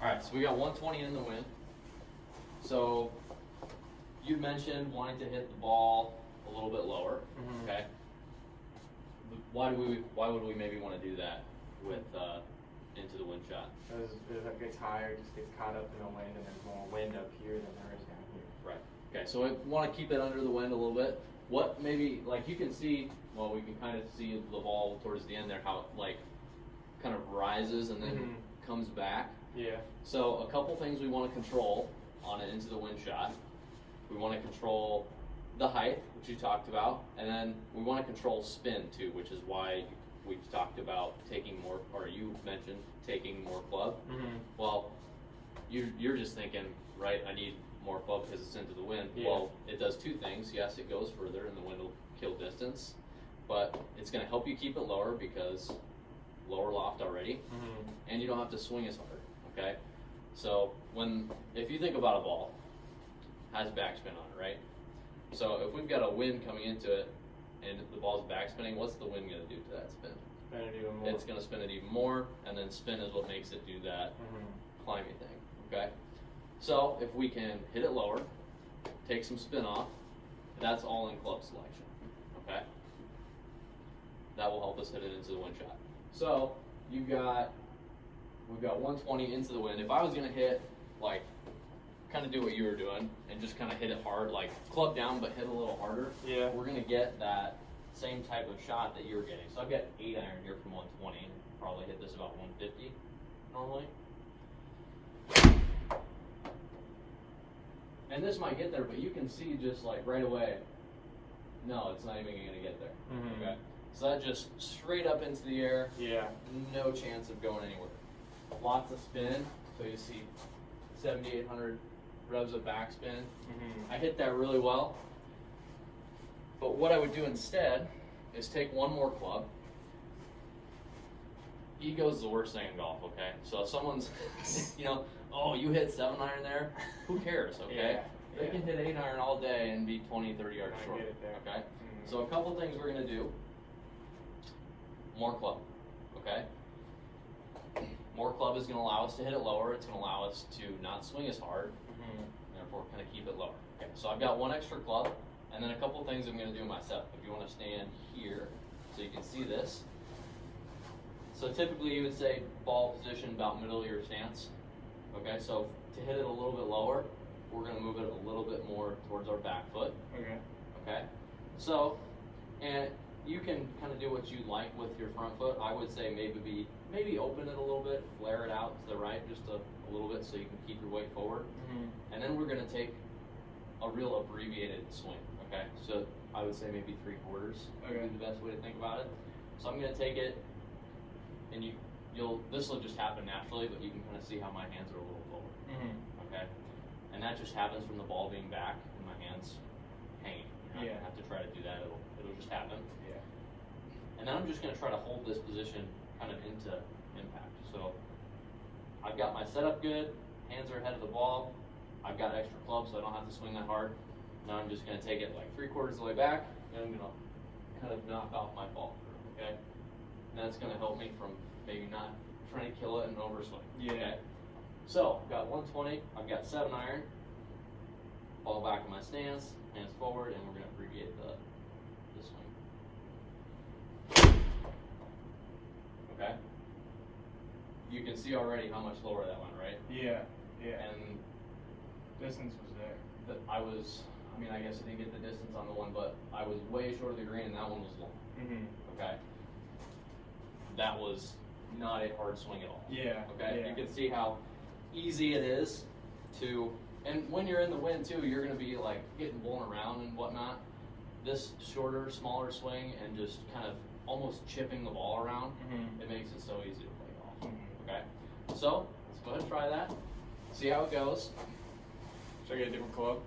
Alright, so we got 120 in the wind. So you mentioned wanting to hit the ball a little bit lower, okay? Why would we maybe want to do that with into the wind shot? Because if it gets higher, it just gets caught up in the wind, and there's more wind up here than there is down here. Right. Okay, so we want to keep it under the wind a little bit. What maybe, like you can see, well, we can kind of see the ball towards the end there, how it like kind of rises and then comes back. Yeah. So a couple things we want to control on it into the wind shot. We want to control the height, which you talked about, and then we want to control spin too, which is why we've talked about taking more, or you mentioned taking more club. Well, you're just thinking, right, I need more club because it's into the wind. Yeah. Well, it does two things. Yes, it goes further and the wind will kill distance, but it's going to help you keep it lower because lower loft already, and you don't have to swing as hard, okay? So if you think about a ball, has backspin on it, right? So if we've got a wind coming into it and the ball's backspinning, what's the wind going to do to that spin? Spin it even more. It's going to spin it even more, and then spin is what makes it do that climbing thing, okay? So if we can hit it lower, take some spin off, that's all in club selection, okay? That will help us hit it into the wind shot. So we've got 120 into the wind. If I was going to hit, like, kind of do what you were doing and just kind of hit it hard, like club down but hit a little harder, Yeah. we're going to get that same type of shot that you're getting. So I've got 8 iron here from 120, probably hit this about 150 normally. And this might get there, but you can see just like right away, no, it's not even going to get there. Okay, so that just straight up into the air, Yeah. no chance of going anywhere. Lots of spin, so you see 7,800 revs of backspin. I hit that really well. But what I would do instead is take one more club. Ego's the worst thing in golf, okay? So if someone's, oh, you hit 7 iron there, who cares, okay? Yeah. They can hit 8 iron all day and be 20, 30 yards I short, get it there. okay? So a couple things we're going to do. More club, okay? More club is going to allow us to hit it lower. It's going to allow us to not swing as hard, and therefore kind of keep it lower. Okay, so I've got one extra club, and then a couple things I'm going to do in my setup. If you want to stand here so you can see this. So typically you would say ball position about middle of your stance. Okay, so to hit it a little bit lower, we're going to move it a little bit more towards our back foot. Okay. Okay, so, and you can kind of do what you like with your front foot. I would say maybe open it a little bit, flare it out to the right just a little bit so you can keep your weight forward. And then we're going to take a real abbreviated swing, okay? So I would say maybe 3/4 Okay. would be the best way to think about it. So I'm going to take it, and this will just happen naturally, but you can kind of see how my hands are a little lower, okay? And that just happens from the ball being back and my hands hanging. You're not going to have to try to do that, it'll just happen. Yeah. And then I'm just going to try to hold this position kind of into impact. So I've got my setup good, hands are ahead of the ball, I've got extra clubs so I don't have to swing that hard. Now I'm just going to take it like 3/4 of the way back, and I'm going to kind of knock off my ball, okay? And that's going to help me from maybe not trying to kill it and overswing. Yeah. Okay? So I've got 120, I've got 7 iron, ball back in my stance, hands forward, and we're going to abbreviate the swing. Okay? You can see already how much lower that went, right? Yeah. Yeah. And Distance was there. I guess I didn't get the distance on the one, but I was way short of the green and that one was long. Okay? That was not a hard swing at all. Yeah. Okay? Yeah. You can see how easy it is to, and when you're in the wind too, you're going to be like getting blown around and whatnot. This shorter, smaller swing and just kind of almost chipping the ball around, it makes it so easy to play golf. Okay? So, let's go ahead and try that. See how it goes. Should I get a different club?